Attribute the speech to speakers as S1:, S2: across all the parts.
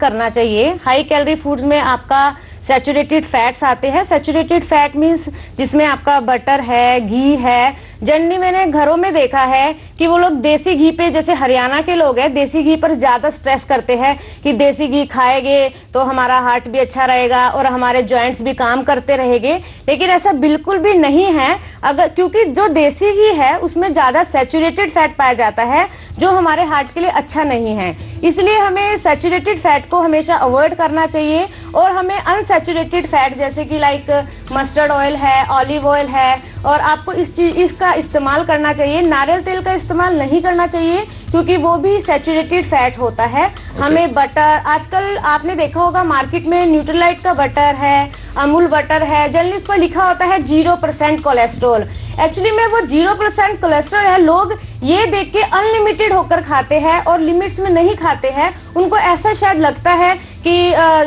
S1: करना चाहिए। High calorie foods में आपका सैचुरेटेड फैट्स आते हैं। सैचुरेटेड फैट मीन्स जिसमें आपका बटर है, घी है। जनरली मैंने घरों में देखा है कि वो लोग देसी घी पे, जैसे हरियाणा के लोग हैं, देसी घी पर ज्यादा स्ट्रेस करते हैं कि देसी घी खाएंगे तो हमारा हार्ट भी अच्छा रहेगा और हमारे जॉइंट्स भी काम करते रहेंगे। लेकिन ऐसा बिल्कुल भी नहीं है, अगर क्योंकि जो देसी घी है उसमें ज्यादा सैचुरेटेड फैट पाया जाता है जो हमारे हार्ट के लिए अच्छा नहीं है। इसलिए हमें सैचुरेटेड फैट को हमेशा अवॉइड करना चाहिए और हमें अनसैचुरेटेड फैट जैसे कि लाइक मस्टर्ड ऑयल है, ऑलिव ऑयल है, और आपको इसका इस्तेमाल करना चाहिए। नारियल तेल का इस्तेमाल नहीं करना चाहिए क्योंकि वो भी सैचुरेटेड फैट होता है। हमें बटर, आजकल आपने देखा होगा मार्केट में न्यूट्रीलाइट का बटर है, अमूल बटर है, जनरली इस पर लिखा होता है 0% कोलेस्ट्रॉल। एक्चुअली में वो 0% कोलेस्ट्रॉल है। लोग ये देख के अनलिमिटेड होकर खाते हैं और लिमिट्स में नहीं खाते हैं। उनको ऐसा शायद लगता है कि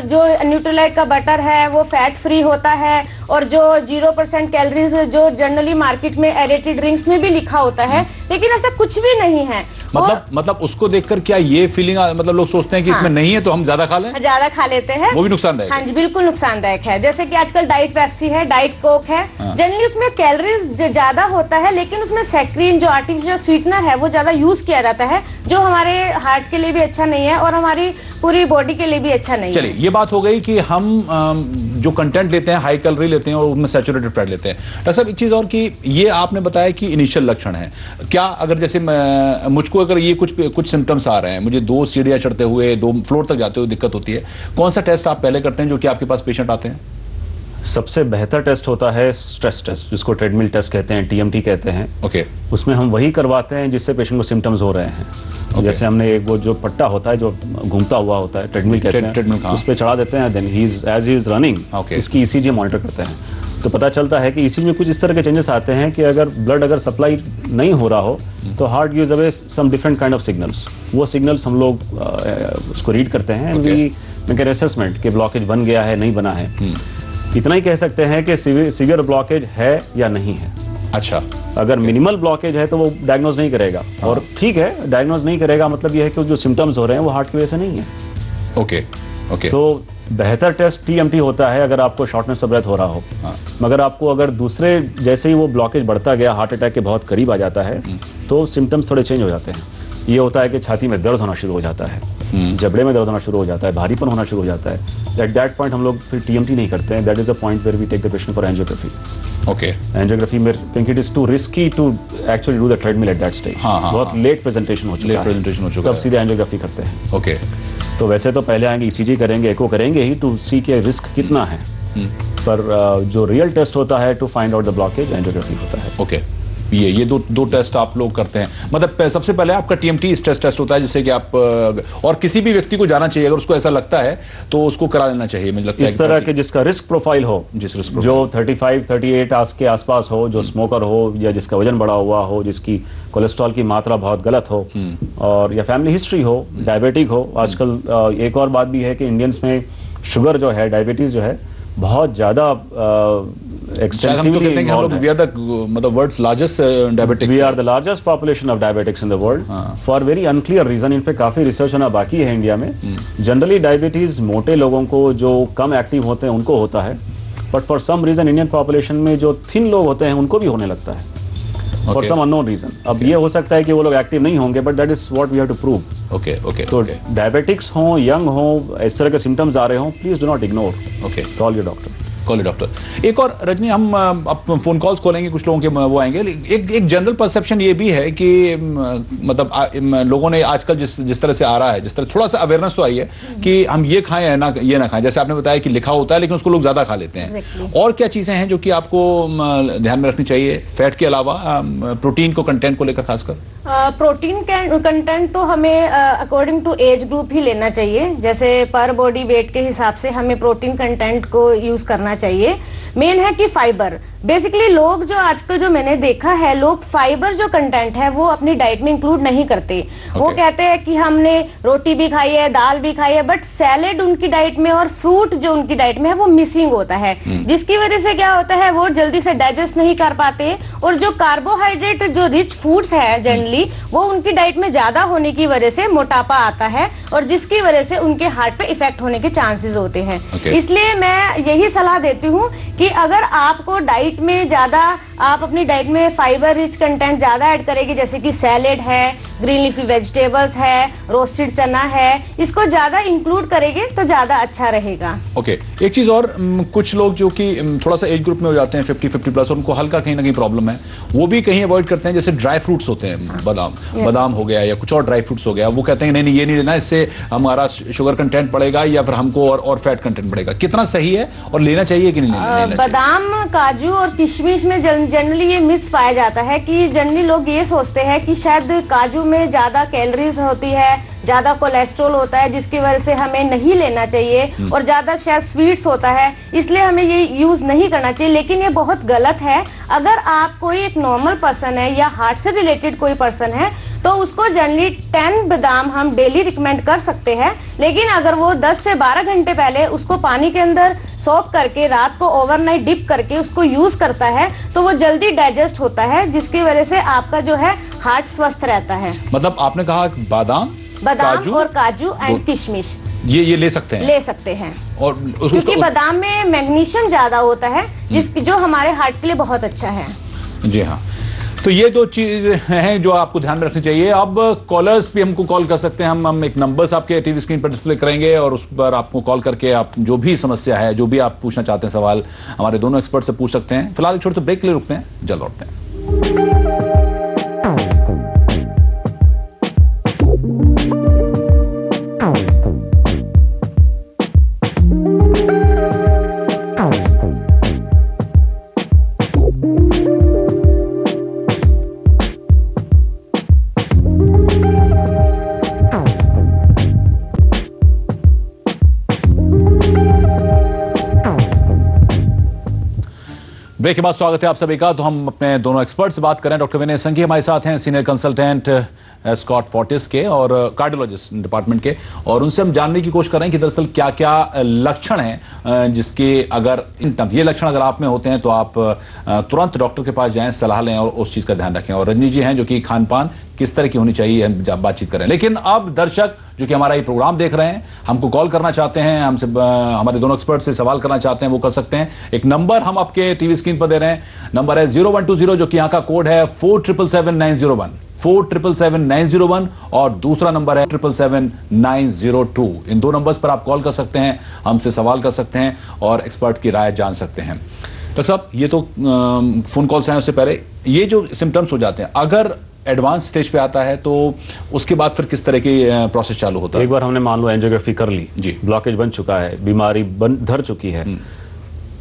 S1: जो न्यूट्रीलाइट का बटर है वो फैट फ्री होता है और जो 0% कैलोरीज जो जनरली मार्केट में एरेटेड ड्रिंक्स में भी लिखा होता है, लेकिन ऐसा कुछ भी नहीं है।
S2: मतलब उसको देखकर क्या ये फीलिंग, मतलब लोग सोचते हैं कि इसमें नहीं है तो हम ज्यादा खा लें,
S1: ज्यादा खा लेते हैं, वो
S2: भी नुकसानदायक
S1: है। हाँ जी, बिल्कुल नुकसानदायक है। जैसे कि आजकल डाइट पेप्सी है, डाइट कोक है, जनरली उसमें कैलोरीज ज्यादा होता है लेकिन उसमें सैक्रीन जो आर्टिफिशियल स्वीटनर है वो ज्यादा यूज किया जाता है, जो हमारे हार्ट के लिए भी अच्छा नहीं है और हमारी पूरी बॉडी के लिए भी अच्छा नहीं है।
S2: चलिए, ये बात हो गई कि हम जो कंटेंट लेते हैं हाई कैलोरी लेते हैं और उसमें सैचुरेटेड फैट लेते हैं। डॉक्टर साहब, एक चीज और कि ये आपने बताया कि इनिशियल लक्षण है, क्या अगर जैसे मुझको अगर ये कुछ सिम्टम्स आ रहे हैं, मुझे 2 सीढ़ियां चढ़ते हुए 2 फ्लोर तक जाते हुए दिक्कत होती है, कौन सा टेस्ट आप पहले करते हैं जो कि आपके पास पेशेंट आते हैं?
S3: सबसे बेहतर टेस्ट होता है स्ट्रेस टेस्ट, जिसको ट्रेडमिल टेस्ट कहते हैं, TMT कहते हैं।
S2: ओके।
S3: उसमें हम वही करवाते हैं जिससे पेशेंट को सिम्टम्स हो रहे हैं। जैसे हमने एक वो जो पट्टा होता है जो घूमता हुआ होता है, ट्रेडमिल कहते हैं, उस पर चढ़ा देते हैं, then as he is running इसकी ECG मॉनिटर करते हैं। तो पता चलता है कि ECG में कुछ इस तरह के चेंजेस आते हैं कि अगर ब्लड अगर सप्लाई नहीं हो रहा हो तो heart gives away some different kind of signals. वो सिग्नल्स हम लोग उसको रीड करते हैं, वी मेक एन असेसमेंट कि ब्लॉकेज बन गया है, नहीं बना है। इतना ही कह सकते हैं कि सीवियर ब्लॉकेज है या नहीं है।
S2: अच्छा,
S3: अगर मिनिमल ब्लॉकेज है तो वो डायग्नोज नहीं करेगा, और ठीक है, डायग्नोज नहीं करेगा मतलब ये है कि जो सिम्टम्स हो रहे हैं वो हार्ट की वजह से नहीं है।
S2: ओके।
S3: तो बेहतर टेस्ट TMT होता है अगर आपको शॉर्टनेस ऑफ ब्रेथ हो रहा हो। मगर आपको अगर दूसरे जैसे ही वो ब्लॉकेज बढ़ता गया, हार्ट अटैक के बहुत करीब आ जाता है, तो सिम्टम्स थोड़े चेंज हो जाते हैं। ये होता है कि छाती में दर्द होना शुरू हो जाता है, जबड़े में दर्द होना शुरू हो जाता है, भारीपन होना शुरू हो जाता है। एट दैट पॉइंट हम लोग फिर TMT नहीं करते हैं। That is the point where we take the patient for angiography.
S2: Okay.
S3: Angiography में क्योंकि it is too risky to actually do the treadmill at that stage. बहुत लेट प्रेजेंटेशन हो चुका है, तब सीधे एंजियोग्राफी करते हैं।
S2: ओके।
S3: तो वैसे तो पहले आएंगे ECG करेंगे, एको करेंगे ही टू सी के रिस्क कितना है, पर जो रियल टेस्ट होता है to find out the blockage, angiography होता है।
S2: ओके। ये दो टेस्ट आप लोग करते हैं। मतलब सबसे पहले आपका TMT स्ट्रेस टेस्ट होता है जिससे कि आप, और किसी भी व्यक्ति को जाना चाहिए, अगर उसको ऐसा लगता है तो उसको करा लेना चाहिए। मुझे लगता है
S3: इस तरह के जिसका रिस्क प्रोफाइल हो, जो 35-38 के आसपास हो, जो स्मोकर हो या जिसका वजन बढ़ा हुआ हो, जिसकी कोलेस्ट्रॉल की मात्रा बहुत गलत हो, और या फैमिली हिस्ट्री हो, डायबिटिक हो। आजकल एक और बात भी है कि इंडियंस में शुगर जो है, डायबिटीज जो है, बहुत ज्यादा एक्सटेंसिवली इन्वॉल्व है। We are the largest population of diabetics in the world for very unclear reason. इन पे काफी रिसर्च होना बाकी है इंडिया में। जनरली डायबिटीज मोटे लोगों को, जो कम एक्टिव होते हैं, उनको होता है, but for some reason Indian population में जो थिन लोग होते हैं उनको भी होने लगता है, फॉर सम अननोन रीजन। अब ये हो सकता है कि वो लोग एक्टिव नहीं होंगे, but that is what we have to prove.
S2: Okay.
S3: तो डायबिटिक्स हो, यंग हो, इस तरह के सिम्टम्स आ रहे हो, please do not ignore, call your doctor.
S2: एक और रजनी, हम अब फोन कॉल्स खोलेंगे, कुछ लोगों के वो आएंगे। एक जनरल परसेप्शन ये भी है कि मतलब लोगों ने आजकल जिस तरह से आ रहा है, जिस तरह थोड़ा सा अवेयरनेस तो आई है कि हम ये खाएं या ना, ये ना खाएं। जैसे आपने बताया कि लिखा होता है लेकिन उसको लोग ज्यादा खा लेते हैं। और क्या चीजें हैं जो कि आपको ध्यान में रखनी चाहिए फैट के अलावा, प्रोटीन को कंटेंट को लेकर खासकर?
S1: प्रोटीन कंटेंट तो हमें अकॉर्डिंग टू एज ग्रुप ही लेना चाहिए। जैसे पर बॉडी वेट के हिसाब से हमें प्रोटीन कंटेंट को यूज करना चाहिए। मेन है कि फाइबर, बेसिकली लोग जो आजकल जो मैंने देखा है, लोग फाइबर जो कंटेंट है वो अपनी डाइट में इंक्लूड नहीं करते। वो कहते हैं कि हमने रोटी भी खाई है, दाल भी खाई है, बट सैलेड उनकी डाइट में और फ्रूट जो उनकी डाइट में है वो मिसिंग होता है, जिसकी वजह से क्या होता है, वो जल्दी से डाइजेस्ट नहीं कर पाते, और जो कार्बोहाइड्रेट जो रिच फूड्स है जनरली वो उनकी डाइट में ज्यादा होने की वजह से मोटापा आता है, और जिसकी वजह से उनके हार्ट पे इफेक्ट होने के चांसेस होते हैं। इसलिए मैं यही सलाह देती हूँ कि अगर आपको डाइट में ज्यादा, आप अपनी डाइट में फाइबर रिच कंटेंट ज्यादा ऐड करेंगे, जैसे कि सैलेड है, ग्रीन लीफी वेजिटेबल्स है, रोस्टेड चना है, इसको ज्यादा इंक्लूड करेंगे तो ज्यादा अच्छा रहेगा।
S2: ओके, एक चीज और, कुछ लोग जो कि थोड़ा सा एज ग्रुप में हो जाते हैं 50 प्लस, उनको हल्का कहीं ना कहीं प्रॉब्लम है, वो भी कहीं अवॉइड करते हैं, जैसे ड्राई फ्रूट्स होते हैं, बादाम हो गया या कुछ और ड्राई फ्रूट्स हो गया, वो कहते हैं नहीं ये नहीं लेना, इससे हमारा शुगर कंटेंट बढ़ेगा या फिर हमको और फैट कंटेंट बढ़ेगा। कितना सही है और लेना चाहिए कि नहीं लेना चाहिए?
S1: बादाम, काजू और किशमिश में जनरली ये मिस पाया जाता है कि जनरली लोग ये सोचते हैं कि शायद काजू में ज्यादा कैलोरीज होती है, ज्यादा कोलेस्ट्रॉल होता है, जिसकी वजह से हमें नहीं लेना चाहिए, और ज्यादा शायद स्वीट्स होता है, इसलिए हमें ये यूज नहीं करना चाहिए। लेकिन ये बहुत गलत है। अगर आप कोई एक नॉर्मल पर्सन है या हार्ट से रिलेटेड कोई पर्सन है तो उसको जनरली 10 बादाम हम डेली रिकमेंड कर सकते हैं, लेकिन अगर वो 10 से 12 घंटे पहले उसको पानी के अंदर सोक करके रात को ओवरनाइट डिप करके उसको यूज करता है तो वो जल्दी डाइजेस्ट होता है, जिसकी वजह से आपका जो है हार्ट स्वस्थ रहता है।
S2: मतलब आपने कहा बादाम
S1: और काजू एंड किशमिश
S2: ये ले सकते हैं?
S1: ले सकते हैं,
S2: और
S1: क्योंकि बादाम में मैग्नीशियम ज्यादा होता है, जो हमारे हार्ट के लिए बहुत अच्छा है।
S2: जी हाँ, तो ये दो चीज हैं जो आपको ध्यान में रखनी चाहिए। अब कॉलर्स भी हमको कॉल कर सकते हैं, हम एक नंबर्स आपके टीवी स्क्रीन पर डिस्प्ले करेंगे और उस पर आपको कॉल करके आप जो भी समस्या है, जो भी आप पूछना चाहते हैं सवाल, हमारे दोनों एक्सपर्ट से पूछ सकते हैं। फिलहाल छोटे से ब्रेक के लिए रुकते हैं, जल्द लौटते हैं। ब्रेक के बाद स्वागत है आप सभी का। तो हम अपने दोनों एक्सपर्ट से बात करें। डॉक्टर विनय संघी हमारे साथ हैं, सीनियर कंसल्टेंट स्कॉट फोर्टिस के और कार्डियोलॉजिस्ट डिपार्टमेंट के, और उनसे हम जानने की कोशिश कर रहे हैं कि दरअसल क्या क्या लक्षण हैं जिसके अगर ये लक्षण अगर आप में होते हैं तो आप तुरंत डॉक्टर के पास जाएं, सलाह लें और उस चीज का ध्यान रखें। और रजनी जी हैं जो कि खान पान किस तरह की होनी चाहिए हम बातचीत करें। लेकिन अब दर्शक जो कि हमारा ये प्रोग्राम देख रहे हैं, हमको कॉल करना चाहते हैं, हमसे हमारे दोनों एक्सपर्ट से सवाल करना चाहते हैं, वो कर सकते हैं। एक नंबर हम आपके टीवी स्क्रीन पर दे रहे हैं, नंबर है 0120 जो कि यहाँ का कोड है 4777-901 4777-901, और दूसरा नंबर है 777-902। इन दो नंबर्स पर आप कॉल कर सकते हैं, हमसे सवाल कर सकते हैं और एक्सपर्ट की राय जान सकते हैं। डॉक्टर साहब, ये तो फोन कॉल्स हैं, उससे पहले ये जो सिम्टम्स हो जाते हैं, अगर एडवांस स्टेज पे आता है तो उसके बाद फिर किस तरह की प्रोसेस चालू होता है?
S3: एक बार हमने मान लो एंजियोग्राफी कर ली
S2: जी,
S3: ब्लॉकेज बन चुका है, बीमारी धर चुकी है,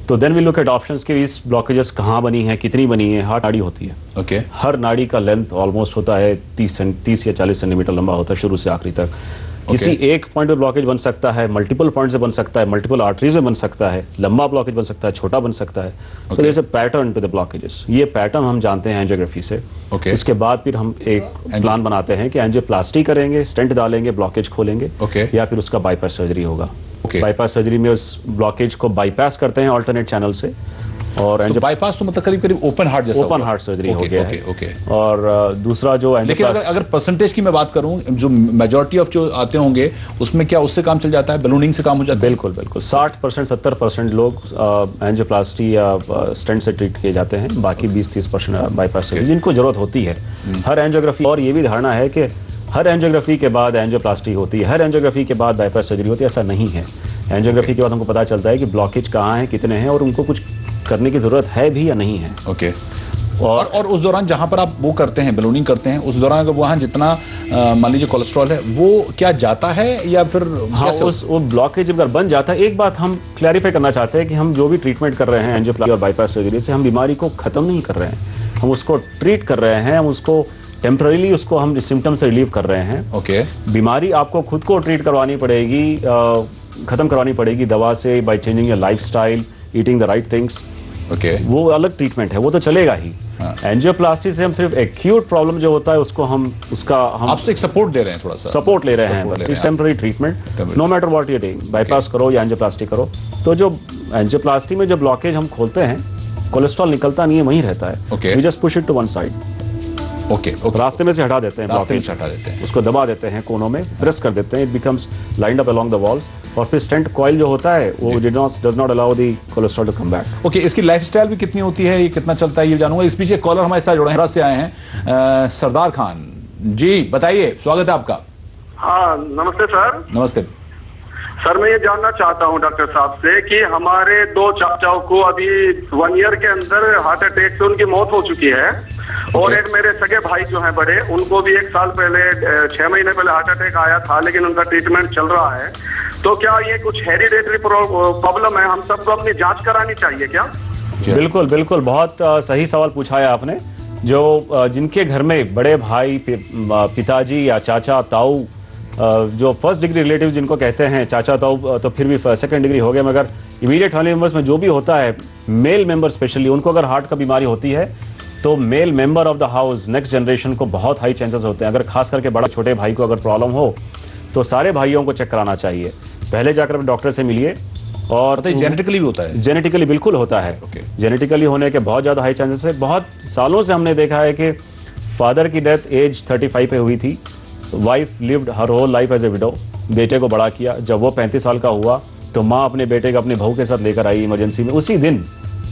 S3: तो then we look at options कि इस ब्लॉकेजेस कहाँ बनी है, कितनी बनी है। हार्ट नाड़ी होती है,
S2: ओके,
S3: हर नाड़ी का लेंथ ऑलमोस्ट होता है 30 या 40 सेंटीमीटर लंबा होता है शुरू से आखिरी तक। किसी एक पॉइंट पे ब्लॉकेज बन सकता है, मल्टीपल पॉइंट से बन सकता है, मल्टीपल आर्टरीज में बन सकता है, लंबा ब्लॉकेज बन सकता है, छोटा बन सकता है। तो there is a pattern to the blockages. ये पैटर्न हम जानते हैं एंजियोग्राफी से। इसके बाद फिर हम एक प्लान बनाते हैं कि एंजियोप्लास्टी करेंगे, स्टेंट डालेंगे, ब्लॉकेज खोलेंगे, या फिर उसका बाईपास सर्जरी होगा। बाईपास सर्जरी में उस ब्लॉकेज को बाईपास करते हैं अल्टरनेट चैनल से, और
S2: बाईपास तो मतलब करीब करीब ओपन हार्ट जैसा,
S3: ओपन हार्ट सर्जरी हो गया है।
S2: ओके।
S3: और दूसरा जो
S2: लेकिन अगर परसेंटेज की मैं बात करूं, जो मेजॉरिटी ऑफ जो आते होंगे उसमें क्या उससे काम चल जाता है, बलूनिंग से काम हो जाता है?
S3: बिल्कुल बिल्कुल, 60% 70% लोग एंजियोप्लास्टी या स्टेंट से ट्रीट किए जाते हैं, बाकी 20-30% बाईपास सर्जरी जिनको जरूरत होती है। हर एंजियोग्राफी, और ये भी धारणा है कि हर एंजियोग्राफी के बाद एंजियोप्लास्टी होती है, हर एंजियोग्राफी के बाद बाईपास सर्जरी होती है, ऐसा नहीं है। एंजियोग्राफी के बाद हमको पता चलता है कि ब्लॉकेज कहाँ है, कितने हैं, और उनको कुछ करने की जरूरत है भी या नहीं है।
S2: ओके। और उस दौरान जहां पर आप वो करते हैं, बलूनिंग करते हैं, उस दौरान अगर वहां जितना मान लीजिए कोलेस्ट्रॉल है वो क्या जाता है या फिर?
S3: हाँ, वो ब्लॉकेज अगर बन जाता है, एक बात हम क्लैरिफाई करना चाहते हैं कि हम जो भी ट्रीटमेंट कर रहे हैं एंजियोप्लास्टी और बाईपास सर्जरी से, हम बीमारी को खत्म नहीं कर रहे हैं, हम उसको ट्रीट कर रहे हैं, हम उसको टेम्पररीली उसको हम सिम्टम से रिलीव कर रहे हैं।
S2: ओके।
S3: बीमारी आपको खुद को ट्रीट करवानी पड़ेगी, खत्म करवानी पड़ेगी दवा से, by changing your lifestyle, eating the right things. वो अलग ट्रीटमेंट है, वो तो चलेगा ही। एंजियोप्लास्टी से हम सिर्फ एक्यूट प्रॉब्लम जो होता है उसको हम
S2: आपसे एक सपोर्ट दे रहे हैं, थोड़ा सा
S3: सपोर्ट ले रहे हैं, temporary treatment, no matter what you doing, bypass करो या एंजियोप्लास्टी करो। तो जो एंजियोप्लास्टी में जो ब्लॉकेज हम खोलते हैं, कोलेस्ट्रॉल निकलता नहीं है, वहीं रहता है, we just push it to one side. रास्ते में से हटा देते हैं, उसको दबा देते हैं, कोनों में प्रेस कर देते हैं, it becomes lined up along the walls, और फिर स्टेंट कॉइल जो होता है वो does not allow the cholesterol to come back.
S2: Okay, इसकी लाइफस्टाइल भी कितनी होती है, ये कितना चलता है, ये जानूंगा। इस बीच कॉलर हमारे साथ जुड़े हैं, से आए हैं सरदार खान जी, बताइए, स्वागत है आपका।
S4: हाँ, नमस्ते सर।
S2: नमस्ते
S4: सर, मैं ये जानना चाहता हूँ डॉक्टर साहब से कि हमारे 2 चाचाओं को अभी 1 ईयर के अंदर हार्ट अटैक से उनकी मौत हो चुकी है, और एक मेरे सगे भाई जो हैं बड़े, उनको भी 1 साल पहले 6 महीने पहले हार्ट अटैक आया था, लेकिन उनका ट्रीटमेंट चल रहा है। तो क्या ये कुछ हेरिडेटरी प्रॉब्लम है, हम सबको अपनी जांच करानी चाहिए क्या?
S3: बिल्कुल बिल्कुल, बहुत सही सवाल पूछा है आपने। जो जिनके घर में बड़े भाई, पिताजी या चाचा ताऊ, जो फर्स्ट डिग्री रिलेटिव जिनको कहते हैं, चाचा ताऊ तो फिर भी सेकंड डिग्री हो गया, मगर इमीडिएट फैमिली मेंबर्स में जो भी होता है, मेल मेंबर स्पेशली, उनको अगर हार्ट का बीमारी होती है तो male member of the house, next generation को बहुत हाई चांसेस होते हैं। अगर खास करके बड़ा छोटे भाई को अगर प्रॉब्लम हो तो सारे भाइयों को चेक कराना चाहिए, पहले जाकर डॉक्टर से मिलिए। और
S2: जेनेटिकली भी होता है?
S3: जेनेटिकली बिल्कुल होता है, जेनेटिकली होने के बहुत ज्यादा हाई चांसेस है। बहुत सालों से हमने देखा है कि फादर की डेथ एज 35 पे हुई थी, wife lived her whole life as a widow, बेटे को बड़ा किया, जब वो 35 साल का हुआ तो माँ अपने बेटे को अपनी बहू के साथ लेकर आई इमरजेंसी में उसी दिन,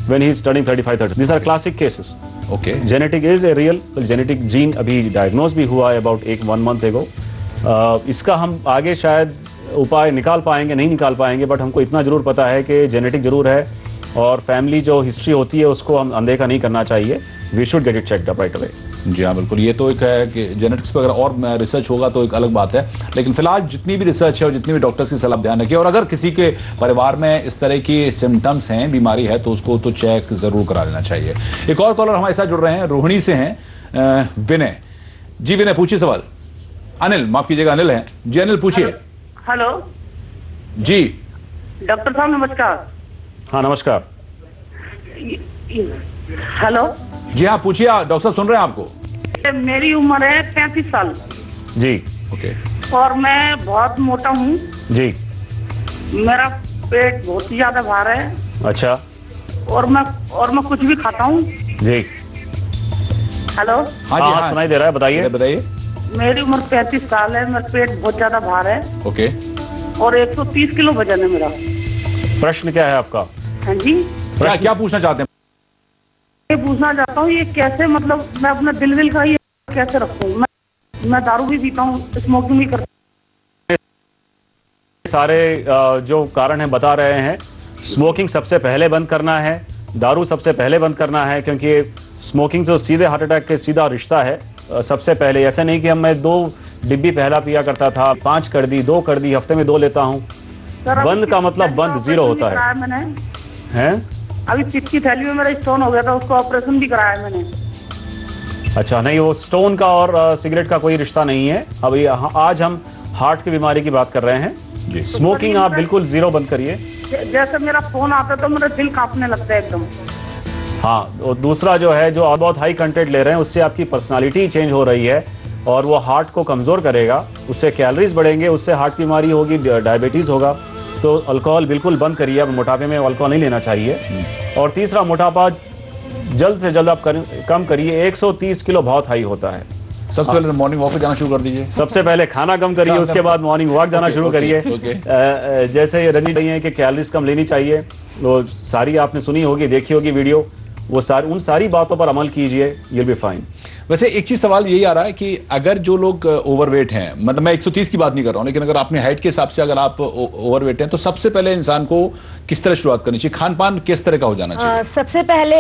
S3: when he is turning 35-30. These are classic cases.
S2: Okay.
S3: Genetic is a real genetic gene अभी diagnosed भी हुआ है about 1 month ago. इसका हम आगे शायद उपाय निकाल पाएंगे, नहीं निकाल पाएंगे, बट हमको इतना जरूर पता है कि जेनेटिक जरूर है, और फैमिली जो हिस्ट्री होती है उसको हम अनदेखा नहीं करना चाहिए। We should get it checked up right away.
S2: जी हाँ, बिल्कुल। ये तो एक है कि जेनेटिक्स पर अगर और रिसर्च होगा तो एक अलग बात है, लेकिन फिलहाल जितनी भी रिसर्च है और जितनी भी डॉक्टर्स की सलाह ध्यान रखिए, और अगर किसी के परिवार में इस तरह की सिम्टम्स हैं, बीमारी है, तो उसको तो चेक जरूर करा लेना चाहिए। एक और कॉलर हमारे साथ जुड़ रहे हैं, रोहिणी से हैं, विनय जी। विनय, पूछिए सवाल। अनिल, माफ कीजिएगा, अनिल है जी। अनिल, पूछिए।
S5: हेलो
S2: जी।
S5: डॉक्टर साहब नमस्कार।
S3: हाँ नमस्कार।
S5: हेलो
S2: जी हाँ, पूछिए, डॉक्टर साहब सुन रहे हैं आपको।
S5: मेरी उम्र है 35 साल
S3: जी।
S2: ओके।
S5: और मैं बहुत मोटा हूँ
S3: जी।
S5: मेरा पेट बहुत ही ज्यादा भार है।
S3: अच्छा।
S5: और मैं कुछ भी खाता हूँ
S3: जी।
S5: हेलो।
S2: हाँ जी, हाँ
S3: सुनाई दे रहा है, बताइए।
S2: बताइए।
S5: मेरी उम्र 35 साल है, मेरा पेट बहुत ज्यादा भार है।
S2: ओके।
S5: और 130 किलो वजन है मेरा।
S3: प्रश्न क्या है आपका?
S5: हाँ जी।
S2: क्या पूछना चाहते हैं?
S5: ये पूछना चाहता हूँ, ये कैसे, मतलब मैं अपना दिल का ये कैसे रखूँ? मैं दारू भी पीता हूँ, स्मोकिंग भी करता हूँ।
S3: सारे जो कारण है बता रहे हैं। स्मोकिंग सबसे पहले बंद करना है, दारू सबसे पहले बंद करना है, क्योंकि स्मोकिंग से सीधे हार्ट अटैक के सीधा रिश्ता है। सबसे पहले ऐसा नहीं कि मैं 2 डिब्बी पहला पिया करता था, 5 कर दी, 2 कर दी, हफ्ते में 2 लेता हूँ। बंद का मतलब बंद, 0 होता है।
S5: मैंने अभी पित्त की थैली में मेरा स्टोन हो गया था, उसको ऑपरेशन भी कराया मैंने।
S3: अच्छा, नहीं, वो स्टोन का और सिगरेट का कोई रिश्ता नहीं है। अभी आज हम हार्ट की बीमारी की बात कर रहे हैं जी। स्मोकिंग आप बिल्कुल 0 बंद करिए।
S5: जैसे मेरा फोन आता है तो मेरा दिल कांपने लगता है एकदम।
S3: हाँ, और दूसरा जो है, जो आप बहुत हाई कंटेंट ले रहे हैं, उससे आपकी पर्सनालिटी चेंज हो रही है और वो हार्ट को कमजोर करेगा, उससे कैलोरीज बढ़ेंगे, उससे हार्ट की बीमारी होगी, डायबिटीज होगा। तो अल्कोहल बिल्कुल बंद करिए। अब मोटापे में अल्कोहल नहीं लेना चाहिए। और तीसरा, मोटापा जल्द से जल्द आप कम करिए। 130 किलो बहुत हाई होता है।
S2: सबसे पहले मॉर्निंग वॉक पे जाना शुरू कर दीजिए।
S3: सबसे पहले खाना कम करिए, उसके बाद मॉर्निंग वॉक जाना शुरू करिए। जैसे रजनी रही है कि कैलोरीज कम लेनी चाहिए, वो सारी आपने सुनी होगी, देखी होगी वीडियो, वो उन सारी बातों पर अमल कीजिए, you'll be fine।
S2: वैसे एक चीज सवाल यही आ रहा है कि अगर जो लोग ओवरवेट हैं, मतलब मैं 130 की बात नहीं कर रहा हूं, लेकिन अगर अपने हाइट के हिसाब से अगर आप ओवरवेट हैं, तो सबसे पहले इंसान को किस तरह शुरुआत करनी चाहिए? खान पान किस तरह का हो जाना चाहिए?
S1: सबसे पहले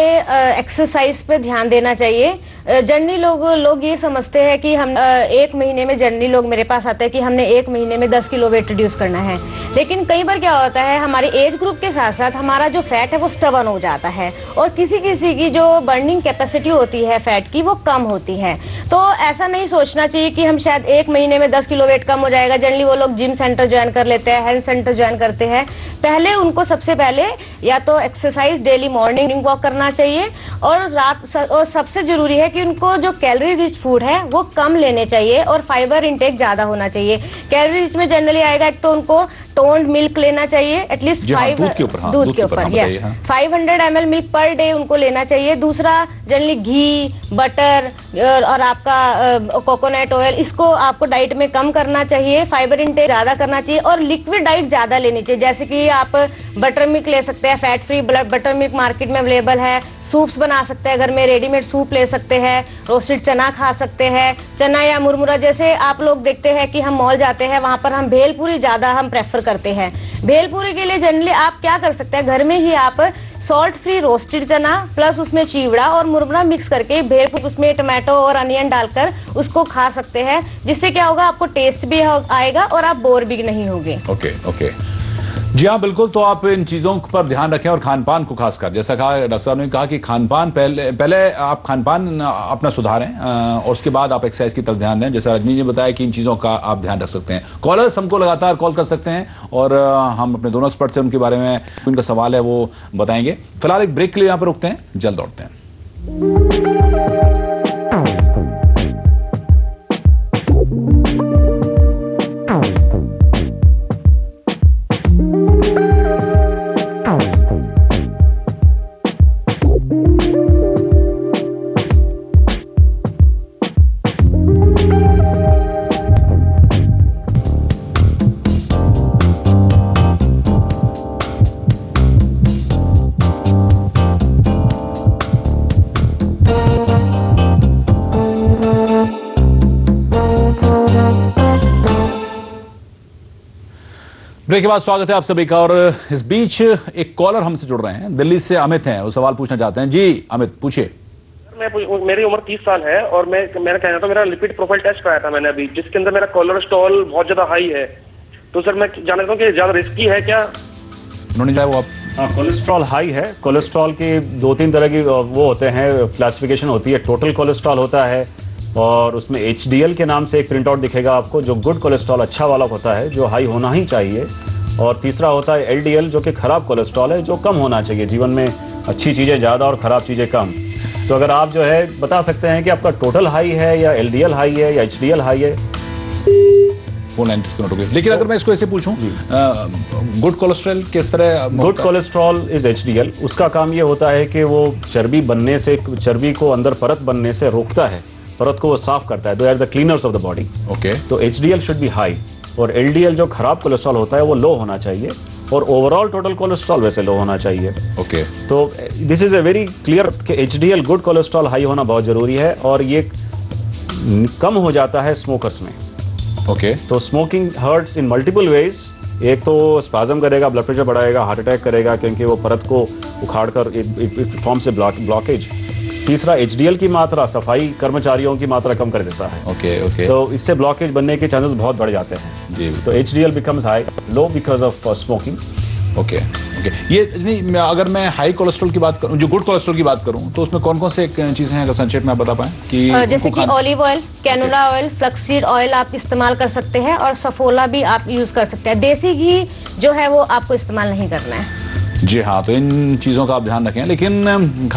S1: एक्सरसाइज पे ध्यान देना चाहिए। जनरली लोग ये समझते हैं कि हम 1 महीने में, जनरली लोग मेरे पास आते हैं कि हमने 1 महीने में 10 किलो वेट रिड्यूस करना है, लेकिन कई बार क्या होता है, हमारे एज ग्रुप के साथ साथ हमारा जो फैट है वो स्टबर्न हो जाता है, और किसी देसी की जो बर्निंग कैपेसिटी होती है फैट की वो कम होती है। तो ऐसा नहीं सोचना चाहिए कि हम शायद 1 महीने में 10 किलो वेट कम हो जाएगा। जनरली वो लोग जिम सेंटर ज्वाइन कर लेते हैं, हेल्थ सेंटर ज्वाइन करते हैं। पहले उनको सबसे पहले या तो एक्सरसाइज डेली मॉर्निंग वॉक करना चाहिए और सबसे जरूरी है कि उनको जो कैलोरी रिच फूड है वो कम लेने चाहिए और फाइबर इंटेक ज्यादा होना चाहिए। कैलोरी रिच में जनरली आएगा एक तो उनको टोन्ड मिल्क लेना चाहिए एटलीस्ट 5
S2: दूध के ऊपर
S1: 500 ml मिल्क पर डे उनको लेना चाहिए। दूसरा जनरली घी, बटर और आपका कोकोनट ऑयल, इसको आपको डाइट में कम करना चाहिए। फाइबर इंटेक ज्यादा करना चाहिए और लिक्विड डाइट ज्यादा लेनी चाहिए। जैसे कि आप बटर मिल्क ले सकते हैं, fat free butter milk market में अवेलेबल है। सूप्स बना सकते हैं, घर में रेडीमेड सूप ले सकते हैं। रोस्टेड चना खा सकते हैं, चना या मुरमुरा। जैसे आप लोग देखते हैं कि हम मॉल जाते हैं, वहां पर हम भेलपूरी ज्यादा हम प्रेफर करते हैं। भेलपूरी के लिए जनरली आप क्या कर सकते हैं, घर में ही आप सॉल्ट फ्री रोस्टेड चना प्लस उसमें चिवड़ा और मुरमुरा मिक्स करके भेलपूरी उसमें टमाटो और अनियन डालकर उसको खा सकते हैं, जिससे क्या होगा आपको टेस्ट भी आएगा और आप बोर भी नहीं होंगे।
S2: ओके जी हाँ, बिल्कुल। तो आप इन चीजों पर ध्यान रखें और खानपान को खासकर, जैसा कहा डॉक्टर साहब ने कहा कि खानपान पहले आप खानपान अपना सुधारें और उसके बाद आप एक्सरसाइज की तरफ ध्यान दें। जैसा रजनी जी बताया कि इन चीजों का आप ध्यान रख सकते हैं। कॉलर्स हमको लगातार कॉल कर सकते हैं और हम अपने दोनों एक्सपर्ट से उनके बारे में उनका सवाल है वो बताएंगे। फिलहाल एक ब्रेक के लिए यहाँ पर रुकते हैं, जल्द लौटते हैं। ब्रेक के बाद स्वागत है आप सभी का। और इस बीच एक कॉलर हमसे जुड़ रहे हैं, दिल्ली से अमित हैं, वो सवाल पूछना चाहते हैं। जी अमित, पूछिए।
S6: मेरी उम्र 30 साल है और मेरा कहना था, मेरा लिपिड प्रोफाइल टेस्ट कराया था मैंने अभी, जिसके अंदर मेरा कोलेस्ट्रॉल बहुत ज्यादा हाई है। तो सर मैं जानना चाहता हूँ कि ज्यादा रिस्की है क्या?
S2: उन्होंने जाए वो आप।
S3: हाँ, कोलेस्ट्रॉल हाई है। कोलेस्ट्रॉल की 2-3 तरह की वो होते हैं, क्लासिफिकेशन होती है। टोटल कोलेस्ट्रॉल होता है और उसमें HDL के नाम से एक प्रिंट आउट दिखेगा आपको, जो गुड कोलेस्ट्रॉल अच्छा वाला होता है, जो हाई होना ही चाहिए। और तीसरा होता है LDL, जो कि खराब कोलेस्ट्रॉल है, जो कम होना चाहिए। जीवन में अच्छी चीजें ज्यादा और खराब चीजें कम। तो अगर आप जो है बता सकते हैं कि आपका टोटल हाई है या LDL हाई है या HDL हाई है।
S2: लेकिन अगर मैं इसको ऐसे पूछूं, गुड कोलेस्ट्रॉल किस तरह?
S3: Good cholesterol is HDL। उसका काम ये होता है कि वो चर्बी बनने से, चर्बी को अंदर परत बनने से रोकता है, परत को वो साफ करता है। They are the cleaners of the body. Okay, तो HDL शुड बी हाई और LDL जो खराब कोलेस्ट्रॉल होता है वो लो होना चाहिए और ओवरऑल टोटल कोलेस्ट्रॉल वैसे लो होना चाहिए।
S2: ओके,
S3: तो this is a very clear कि HDL गुड कोलेस्ट्रॉल हाई होना बहुत जरूरी है और ये कम हो जाता है स्मोकर्स में।
S2: ओके,
S3: तो smoking hurts in multiple ways. एक तो स्पाज्म करेगा, ब्लड प्रेशर बढ़ाएगा, हार्ट अटैक करेगा, क्योंकि वो परत को उखाड़कर इट फॉर्म से ब्लॉकेज। तीसरा, HDL की मात्रा, सफाई कर्मचारियों की मात्रा कम कर देता है।
S2: ओके,
S3: तो इससे ब्लॉकेज बनने के चांसेस बहुत बढ़ जाते हैं जी। तो HDL becomes high, low because of smoking.
S2: Okay, ये नहीं, अगर मैं हाई कोलेस्ट्रॉल की बात करूं, जो गुड कोलेस्ट्रॉल की बात करूं, तो उसमें कौन कौन से चीजें हैं, अगर संक्षेप में आप बता पाएं? कि
S1: जैसे कि olive oil, canola oil, flaxseed oil आप इस्तेमाल कर सकते हैं और सफोला भी आप यूज कर सकते हैं। देसी घी जो है वो आपको इस्तेमाल नहीं करना है।
S2: जी हाँ, तो इन चीजों का आप ध्यान रखें। लेकिन